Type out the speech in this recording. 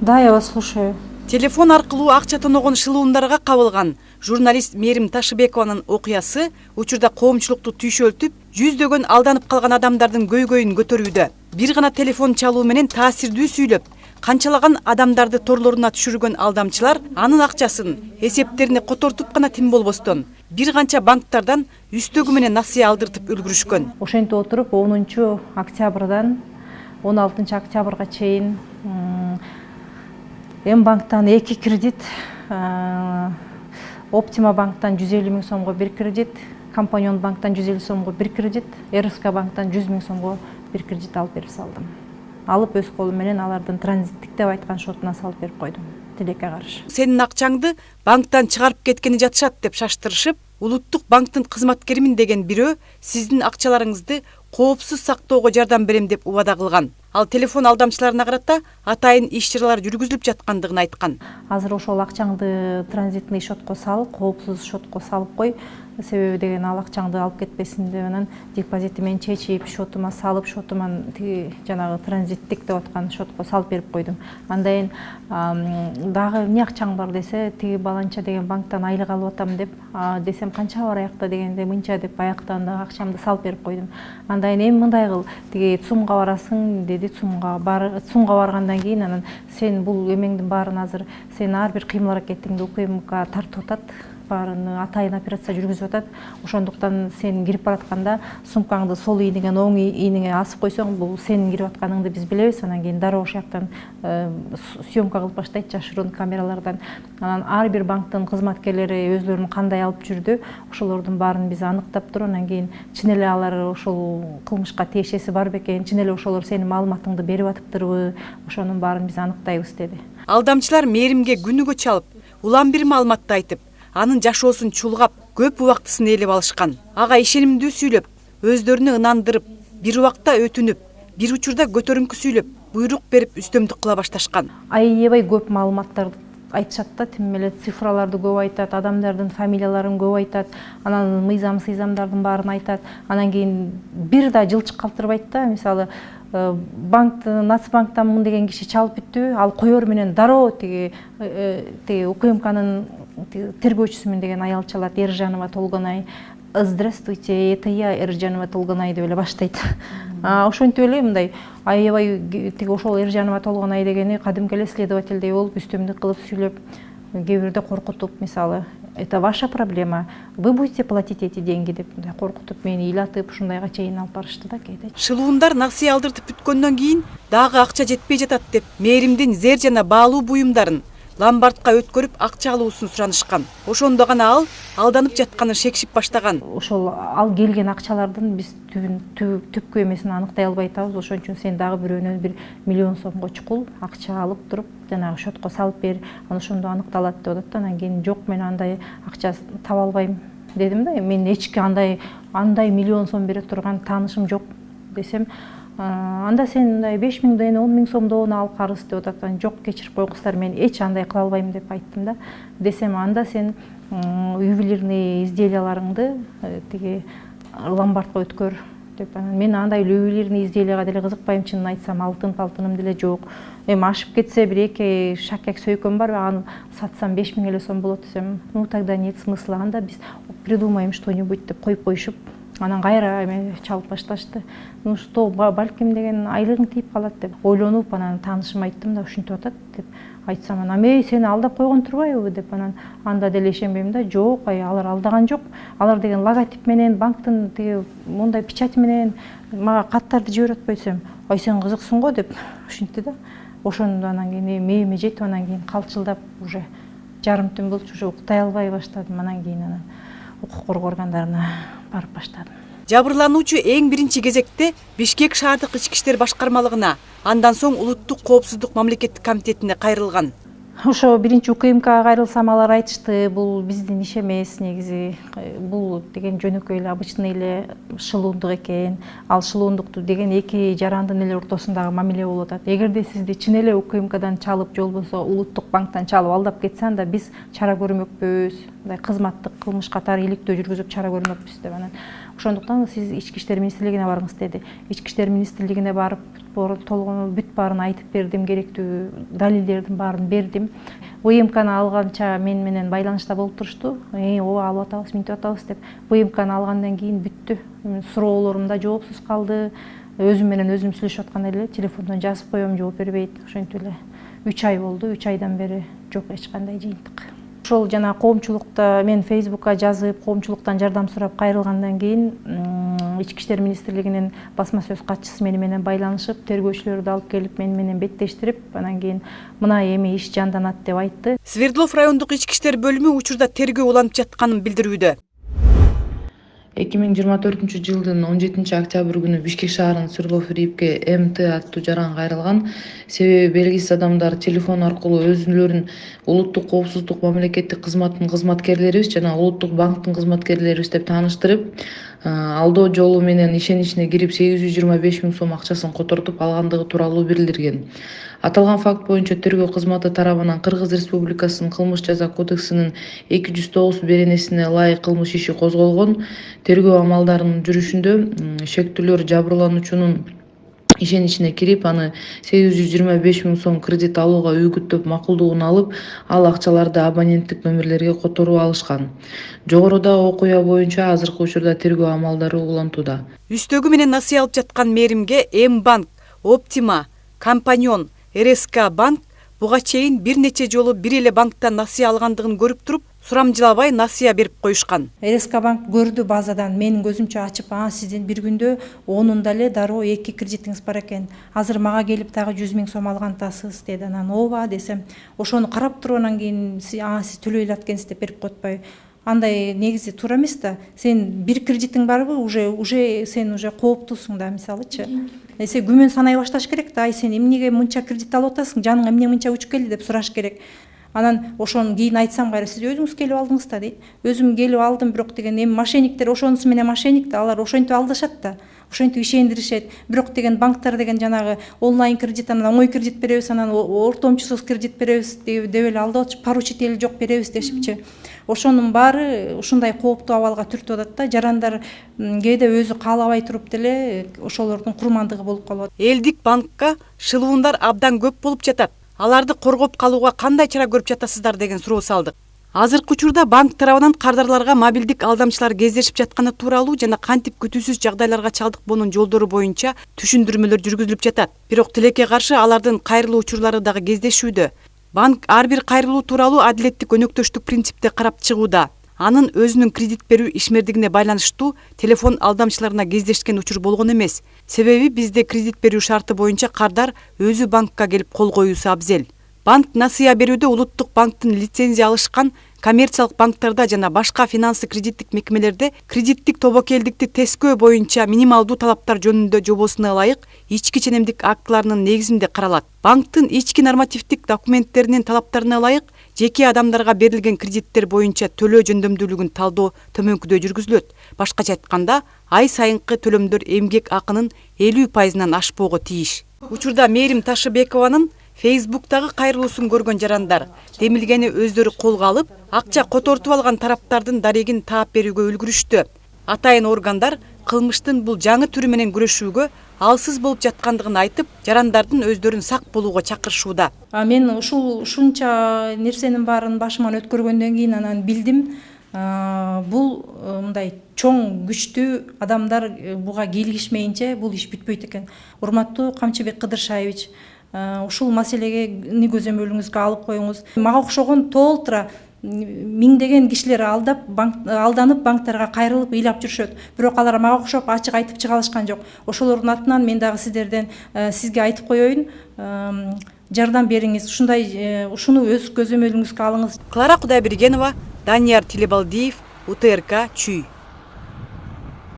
Да, я вас слушаю. Телефон аркылуу акча тоногон шылуундарга кабылган журналист Мээрим Ташыбекованын окуясы учурда коомчулукту түйшөлтүп, жүздөгөн алданып калган адамдардын көйгөйүн көтөрүүдө. Бир гана телефон чалуу менен таасирдүү сүйлөп, канчалаган адамдарды торлоруна түшүргөн алдамчылар анын акчасын эсептерине котортуп гана тим болбостон бир канча банктардан үстөгү менен насыя алдыртып үлгүрүшкөн. Ошентип отуруп 10 октябрдан 16 октябрга чейин М банктан 2 кредит, Оптима банктан 150 000 сомго 1 кредит, Компанион банктан 150 сомго 1 кредит, РСК банктан 100 000 сомго 1 кредит алып берип салдым. Алып өз колум менен алардын транзиттик деп айткан шотуна салып берип койдум. Тилекке каршы. Сенин акчаңды банктан чыгарып кеткени жатышат деп шаштырышып, улуттук банктын кызматкеримин деген бирөө сиздин акчаларыңызды коопсуз сактоого жардам берем деп убада кылган. Ал телефон алдамчыларына карата атайын иш-чаралар жүргүзүлүп жаткандыгын айткан. Азыр ошол акчаңды транзитный шотко сал, коопсуз шотко салып кой. Себеби деген ал акчаңды алып кетпесин деп анан депозити менен чечип, шотума салып, шотуман жанагы транзиттик деп аткан шотко салып берип койдум. Андан дагы эмне акчаң бар десе, тиги баланча деген банктан айлык алып атам деп, десем канча бар аякта дегенде мынча деп аяктан да акчамды салып берип койдум. Андан эми мындай кыл, тиги ЦУМга барасың деди, ЦУМга баргандан кийин анан сен бул эмеңдин баарын азыр сен ар бир кыймыл аракетиңди УКМК тартып атат. Барын атайын операция жүргүзүп атат. Ошондуктан сен кирип баратканда сумкаңды сол ийниңен оң ийниңе асып койсоң, бул сенин кирип атканыңды биз билебиз. Анан кийин дароо ошол жактан съемка кылып баштайт жашыруун камералардан. Анан ар бир банктын кызматкерлери өзлөрүн кандай алып жүрдү, ошолордун баарын биз аныктап туруп, анан кийин чын эле алар ошол кылмышка тиешеси бар бекен, чын эле ошолор сенин маалыматыңды берип атыптырбы, ошонун баарын биз аныктайбыз деди. Алдамчылар Мээримге күнүгө чалып, улам бир маалыматты айтып, анын жашоосун чулгап, көп убактысын ээлеп алышкан. Ага ишенимдүү сүйлөп, өздөрүнө ынандырып, бир убакта өтүнүп, бир учурда көтөрүңкү сүйлөп, буйрук берип үстөмдүк кыла башташкан. Аябай көп маалыматтарды айтышат да, тим эле цифраларды көп айтат, адамдардын фамилияларын көп айтат, анан мыйзам-сыйзамдардын баарын айтат. Анан кийин бир да жылчык калтырбайт да, мисалы Нацбанктан деген киши чалып бүттү, ал коёр менен дароо тиги УКМКнын тергөөчүсүмүн деген аял чалат, Эржанова Толгонай. Здравствуйте, это я, Эржанова Толгонай деп эле баштайт. Ошентип эле мындай аябай тиги ошол Эржанова Толгонай дегени кадимки эле следовательдей болуп, үстөмдүк кылып сүйлөп, кээ бирде коркутуп, мисалы, это ваша проблема, вы будете платить эти деньги деп коркутуп мени ыйлатып, ушундайга чейин алып барышты да кээде. Шылуундар насыя алдыртып бүткөндөн кийин дагы акча жетпей жатат деп Мээримдин зер жана баалуу буюмдарын ломбардка өткөрүп акча алуусун суранышкан. Ошондо гана ал алданып жатканын шекшип баштаган. Ошол ал келген акчалардын биз түпкү эмесин аныктай албай атабыз. Ошон үчүн сен дагы бирөөнөн 1 миллион сомго чукул акча алып туруп, жанагы шотко салып бер, анан ошондо аныкталат деп атат. Анан кийин жок, мен андай акча таба албайм дедим да. Мен эчки андай миллион сом бере турган таанышым жок десем, анда сен 5 000 10 000 сомдон ал карыз деп атат. Жок, кечирип койгуңуздар, мен эч андай кыла албайм деп айттым да. Десем, анда сен ювелирный изделияларыңды тиги ломбардка өткөр деп. Мен андай ювелирный изделияга деле кызыкпайм, чынын айтсам, алтын-палтыным деле жок. Эми ашып кетсе бир-эки шакек сөйкөм бар, аны сатсам 5 000 эле сом болот десем, ну тогда нет смысла, анда биз придумаем что-нибудь деп коюп коюшуп, анан кайра эме чалып башташты. Ну что, балким деген айлыгың тийип калат деп ойлонуп, анан таанышыма айттым да, ушинтип атат деп айтсам, анан эй, сени алдап койгон турбайбы деп, анан анда деле ишенбейм да. Жок, алар алдаган жок. Алар деген логотип менен, банктын тиги мондай печать менен мага каттарды жиберип атпайт десем, ай сен кызыксың го деп ушинтти да. Ошондо анан кийин мээме жетип, анан кийин калчылдап уже жарым түн болчу, уже уктай албай баштадым. Анан кийин анан укук коргоо органдарына барып баштадым. Жабырлануучу эң биринчи кезекте Бишкек шаардык ички иштер башкармалыгына, андан соң Улуттук коопсуздук мамлекеттик комитетине кайрылган. Ошо биринчи УКМКга кайрылсам алар айтышты, бул биздин иш эмес негизи. Бул деген жөнөкөй эле обычный эле шылуундук экен. Ал шылуундукту деген эки жарандын эле ортосундагы мамиле болуп атат. Эгерде сизди чын эле УКМКдан чалып, же болбосо улуттук банктан чалып алдап кетсе, анда биз чара көрмөкпүз. Мындай кызматтык кылмыш катары иликтөө жүргүзүп чара көрмөкпүз деп анан. Ошондуктан сиз Ички иштер министрлигине барыңыз деди. Ички иштер министрлигине барып, бүт баарын айтып бердим, керектүү далилдердин баарын бердим. УКМКны алганча мен менен байланышта болуп турушту. Ооба алып атабыз, минтип атабыз деп. УКМКны алгандан кийин бүттү. Суроолорум да жоопсуз калды. Өзүм менен өзүм сүйлөшүп атканда эле телефондон жазып коем, жооп бербейт. Ошентип эле 3 ай болду. 3 айдан бери жок эч кандай жыйынтык. Ошол жана коомчулукта мен Facebookка жазып, коомчулуктан жардам сурап кайрылгандан кийин Ички иштер министрлигинин басма сөз катчысы менен байланышып, тергөөчүлөрдү алып келип мен менен беттештирип, анан кийин мына эми иш жанданат деп айтты. Свердлов райондук ички иштер бөлүмү учурда тергөө уланып жатканын билдирүүдө. 2024-жылдын 17 октябрь күнү Бишкек шаарынын Свердлов Рибке МТ аттуу жаран кайрылган. Себеби белгисиз адамдар телефон аркылуу өзүлөрүн улуттук коопсуздук мамлекеттик кызматтын кызматкерлерибиз жана улуттук банктын кызматкерлерибиз деп тааныштырып, алдоо жолу менен ишеничине кирип 825 000 сом акчасын котортуп алгандыгы тууралуу билдирген. Аталган факт боюнча тергөө кызматы тарабынан Кыргыз Республикасынын кылмыш жаза кодексинин 209 беренесине ылайык кылмыш иши козголгон. Тергөө амалдарынын жүрүшүндө шектүүлөр жабырлануучунун ишеничине кирип, аны 825 000 сом кредит алууга үгүттөп макулдугун алып, ал акчаларды абоненттик номерлерге которуп алышкан. Жогорудагы окуя боюнча азыркы учурда тергөө амалдары улантууда. Үстөгү менен насыя алып жаткан мээримге М-банк, Оптима, Компаньон, РСК банк буга чейин бир нече жолу бир эле банктан насыя алгандыгын көрүп туруп, сурамжылабай насыя берип коюшкан. РСК банк көрдү базадан, менин көзүмчө ачып, сиздин бир күндө 10-унда эле дароо 2 кредитиңиз бар экен. Азыр мага келип дагы 100 000 сом алгантасыз деди. Анан ооба десем, ошону карап туруп анан кийин сиз төлөй эле аткенсиз деп берип койтпайбы. Андай негизи туура эмес да. Сен бир кредитиң барбы, уже сен уже кооптуусуң да, мисалычы. Сен күмөн санай башташ керек да, сен эмнеге мынча кредит алып атасың, жаның эмне мынча учуп келди деп сураш керек. Анан ошону кийин айтсам кайра, сиз өзүңүз келип алдыңыз да дейт. Өзүм келип алдым, бирок деген эми мошенниктер ошонусу менен мошенник да, алар ошентип алдашат да. Ошентип ишендиришет. Бирок деген банктар деген жанагы онлайн кредит, анан оңой кредит беребиз, анан ортомчусуз кредит беребиз деп эле алдап, поручитель жок беребиз дешипчи. Ошонун баары ушундай кооптуу абалга түртүп атат да. Жарандар кээде өзү каалабай туруп деле ошолордун курмандыгы болуп калат. Элдик банкка шылуундар абдан көп болуп жатат. Аларды коргоп калууга кандай чара көрүп жатасыздар деген суроо салдык. Азыркы учурда банк тарабынан кардарларга мобилдик алдамчылар кездешип жатканы тууралуу жана кантип күтүүсүз жагдайларга чалдыкпоонун жолдору боюнча түшүндүрмөлөр жүргүзүлүп жатат. Бирок тилекке каршы алардын кайрылуу учурлары дагы кездешүүдө. Банк ар бир кайрылуу тууралуу адилеттик өнөктөштүк принципте карап чыгууда. Анын өзүнүн кредит берүү ишмердигине байланыштуу телефон алдамчыларына кездешкен учур болгон эмес. Себеби бизде кредит берүү шарты боюнча кардар өзү банкка келип кол коюусу абзел. Банк насыя берүүдө улуттук банктын лицензия алышкан коммерциялык банктарда жана башка финансы кредиттик мекемелерде кредиттик тобокелдикти тескөө боюнча минималдуу талаптар жөнүндө жобосуна ылайык ички ченемдик актыларынын негизинде каралат. Банктын ички нормативдик документтеринин талаптарына ылайык жеке адамдарга берилген кредиттер боюнча төлөө жөндөмдүүлүгүн талдоо төмөнкүдөй жүргүзүлөт. Башкача айтканда, ай сайынкы төлөмдөр эмгек акынын 50% ашпоого тийиш. Учурда Мээрим Ташыбекованын Facebook'тагы кайрылуусун көргөн жарандар демилгени өздөрү колго алып, акча котортуп алган тараптардын дарегин таап берүүгө үлгүрүштү. Атайын органдар кылмыштын бул жаңы түрү менен күрөшүүгө алсыз болуп жаткандыгын айтып, жарандардын өздөрүн сак болууга чакырышууда. Мен ушунча нерсенин баарын башыман өткөргөндөн кийин анан билдим, бул мындай чоң күчтүү адамдар буга кийлигишмейинче бул иш бүтпөйт экен. Урматтуу Камчыбек Кыдыршаевич, ушул маселени көзөмөлүңүзгө алып коюңуз. Мага окшогон толтура миңдеген кишилер алданып банктарга кайрылып ыйлап жүрүшөт. Бирок алар мага окшоп ачык айтып чыга алышкан жок. Ошолордун атынан мен дагы сиздерден сизге айтып коеюн, жардам бериңиз. Ушуну өз көзөмөлүңүзгө алыңыз. Клара Кудайбергенова, Данияр Тилебалдиев, УТРК Чүй.